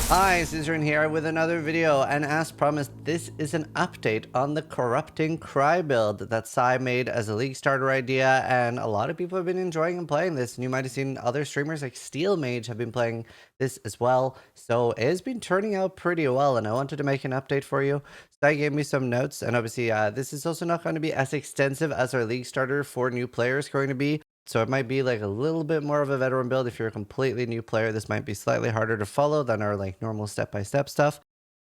Hi, Zizaran here with another video, and as promised, this is an update on the Corrupting Cry build that Sai made as a league starter idea, and a lot of people have been enjoying and playing this, and you might have seen other streamers like Steel Mage have been playing this as well, so it has been turning out pretty well, and I wanted to make an update for you. Sai gave me some notes, and obviously this is also not going to be as extensive as our league starter for new players going to be. So it might be like a little bit more of a veteran build. If you're a completely new player, this might be slightly harder to follow than our like normal step-by-step stuff.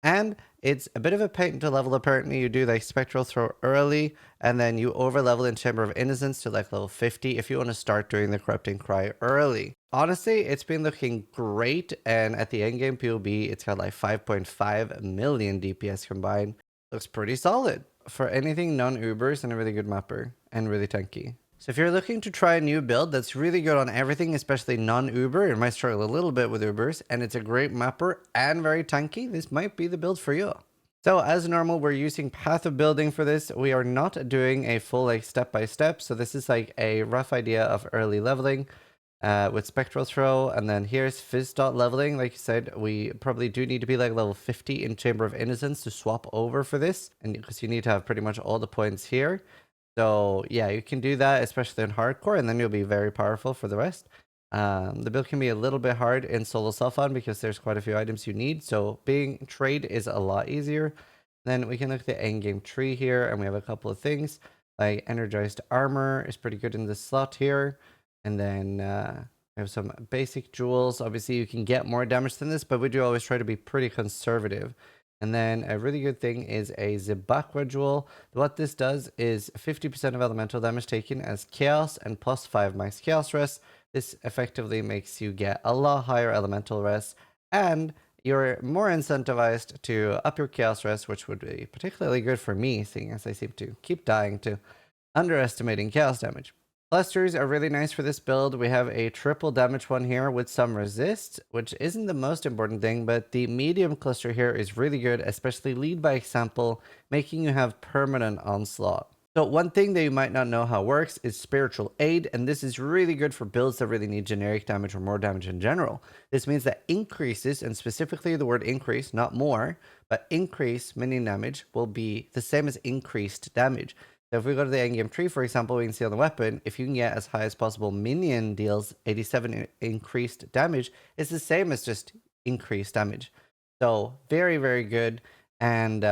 And it's a bit of a pain to level. Apparently you do like Spectral Throw early, and then you over level in Chamber of Innocence to like level 50 if you want to start doing the Corrupting Cry early. Honestly, it's been looking great, and at the endgame POB, it's got like 5.5 million DPS combined. Looks pretty solid for anything non-Ubers, and a really good mapper and really tanky. So if you're looking to try a new build that's really good on everything, especially non-Uber, it might struggle a little bit with Ubers, and it's a great mapper and very tanky, this might be the build for you. So as normal, we're using Path of Building for this. We are not doing a full like step-by-step, so this is like a rough idea of early leveling with Spectral Throw, and then here's Fizz dot leveling. Like you said, we probably do need to be like level 50 in Chamber of Innocence to swap over for this, and because you need to have pretty much all the points here. So yeah, you can do that, especially in hardcore, and then you'll be very powerful for the rest. The build can be a little bit hard in solo self-on because there's quite a few items you need. So being trade is a lot easier. Then we can look at the endgame tree here, and we have a couple of things like energized armor is pretty good in this slot here. And then we have some basic jewels. Obviously, you can get more damage than this, but we do always try to be pretty conservative. And then a really good thing is a Zibakwa jewel. What this does is 50% of elemental damage taken as chaos and plus 5 max chaos rest. This effectively makes you get a lot higher elemental rest, and you're more incentivized to up your chaos rest, which would be particularly good for me, seeing as I seem to keep dying to underestimating chaos damage. Clusters are really nice for this build. We have a triple damage one here with some resist, which isn't the most important thing, but the medium cluster here is really good, especially lead by example, making you have permanent onslaught. So one thing that you might not know how it works is spiritual aid, and this is really good for builds that really need generic damage or more damage in general. This means that increases, and specifically the word increase, not more, but increase minion damage will be the same as increased damage. So if we go to the endgame tree, for example, we can see on the weapon, if you can get as high as possible minion deals 87 increased damage, it's the same as just increased damage. So very, very good. And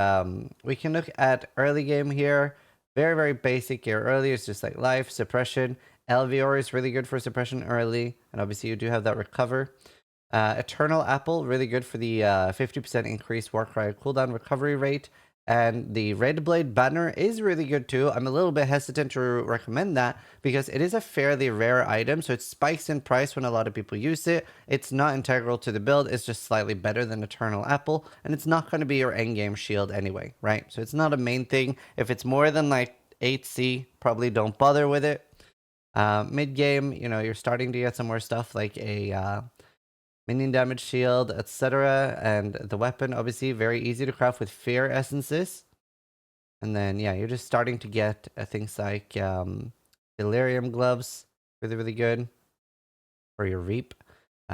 we can look at early game here. Very, very basic here. Early is just like life, suppression. LVR is really good for suppression early. And obviously you do have that recover. Eternal Apple, really good for the 50% increased Warcry cooldown recovery rate. And the Red Blade banner is really good too. I'm a little bit hesitant to recommend that because it is a fairly rare item, so it spikes in price when a lot of people use it. It's not integral to the build, it's just slightly better than Eternal Apple, and it's not going to be your endgame shield anyway, right? So it's not a main thing. If it's more than like 8C, probably don't bother with it. Mid-game, you know, you're starting to get some more stuff like a minion damage shield, etc. And the weapon, obviously, very easy to craft with fear essences. And then, yeah, you're just starting to get things like delirium gloves, really, really good for your reap.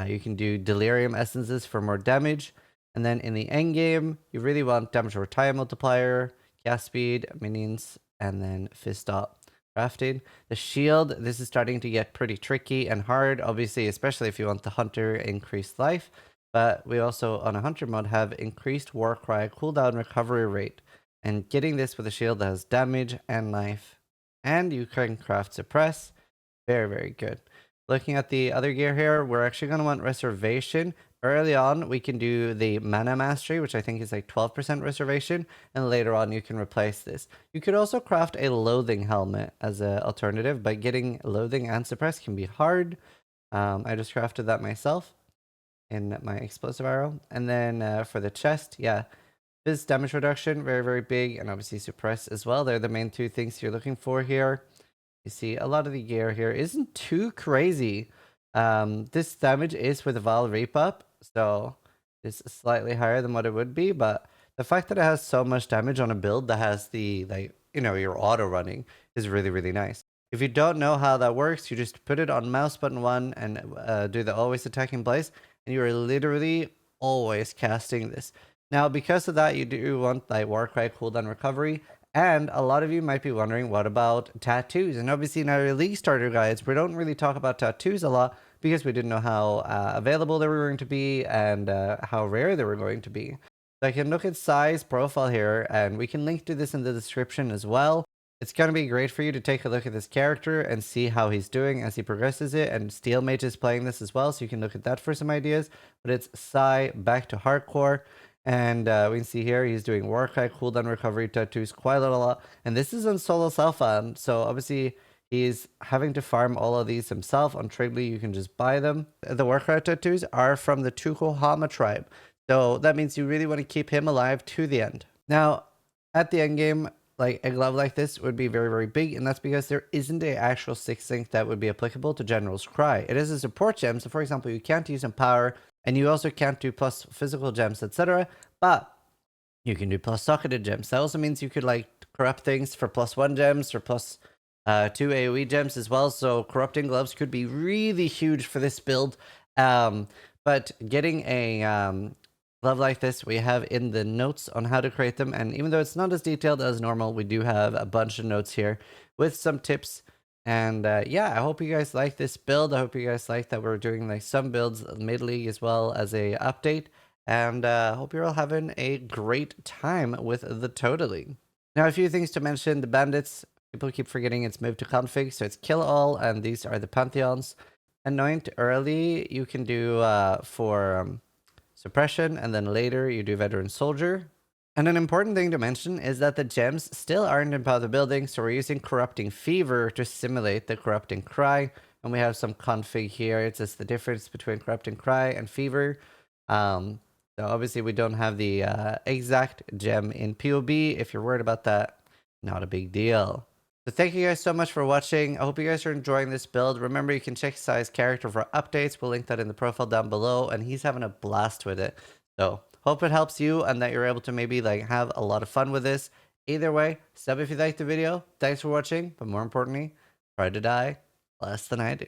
You can do delirium essences for more damage. And then in the end game, you really want damage over time multiplier, cast speed, minions, and then fist dot crafting. The shield, this is starting to get pretty tricky and hard, obviously, especially if you want the hunter increased life. But we also, on a hunter mod, have increased Warcry cooldown recovery rate. And getting this with a shield that has damage and life, and you can craft suppress, very, very good. Looking at the other gear here, we're actually going to want reservation. Early on, we can do the mana mastery, which I think is like 12% reservation, and later on you can replace this. You could also craft a loathing helmet as an alternative, but getting loathing and suppress can be hard. I just crafted that myself in my explosive arrow. And then for the chest, yeah, this damage reduction, very, very big, and obviously suppress as well. They're the main two things you're looking for here. You see, a lot of the gear here isn't too crazy. This damage is with Val Reap up, so it's slightly higher than what it would be, but the fact that it has so much damage on a build that has the, like, you know, your auto running is really, really nice. If you don't know how that works, you just put it on mouse button 1 and do the always attack in place, and you are literally always casting this. Now, because of that, you do want like Warcry cooldown recovery. And a lot of you might be wondering, what about tattoos? And obviously in our League Starter guides, we don't really talk about tattoos a lot because we didn't know how available they were going to be and how rare they were going to be. So I can look at Sai's profile here, and we can link to this in the description as well. It's going to be great for you to take a look at this character and see how he's doing as he progresses it. And Steel Mage is playing this as well, so you can look at that for some ideas. But it's Sai back to hardcore. And we can see here he's doing Warcry cooldown recovery tattoos quite a lot. And this is on solo self-farm, so obviously he's having to farm all of these himself. On Tradely, you can just buy them. The Warcry tattoos are from the Tukohama tribe. So that means you really want to keep him alive to the end. Now, at the end game, like a glove like this would be very, very big, and that's because there isn't an actual 6 sync that would be applicable to General's Cry. It is a support gem, so for example, you can't use Empower, and you also can't do plus physical gems, etc. But you can do plus socketed gems. That also means you could like corrupt things for +1 gems or plus 2 AoE gems as well. So corrupting gloves could be really huge for this build. But getting a glove like this, we have in the notes on how to create them. And even though it's not as detailed as normal, we do have a bunch of notes here with some tips. And yeah, I hope you guys like this build. I hope you guys like that we're doing like some builds mid-league as well as a update. And hope you're all having a great time with the Totally. Now, a few things to mention. The bandits, people keep forgetting it's moved to config, so it's kill all, and these are the pantheons. Anoint early, you can do for suppression, and then later you do veteran soldier. And an important thing to mention is that the gems still aren't in Path of Building, so we're using Corrupting Fever to simulate the Corrupting Cry. And we have some config here. It's just the difference between Corrupting Cry and Fever. So obviously we don't have the exact gem in POB. If you're worried about that, not a big deal. So thank you guys so much for watching. I hope you guys are enjoying this build. Remember, you can check Sai's character for updates. We'll link that in the profile down below, and he's having a blast with it. So hope it helps you and that you're able to maybe like have a lot of fun with this. Either way, sub if you liked the video. Thanks for watching, but more importantly, try to die less than I do.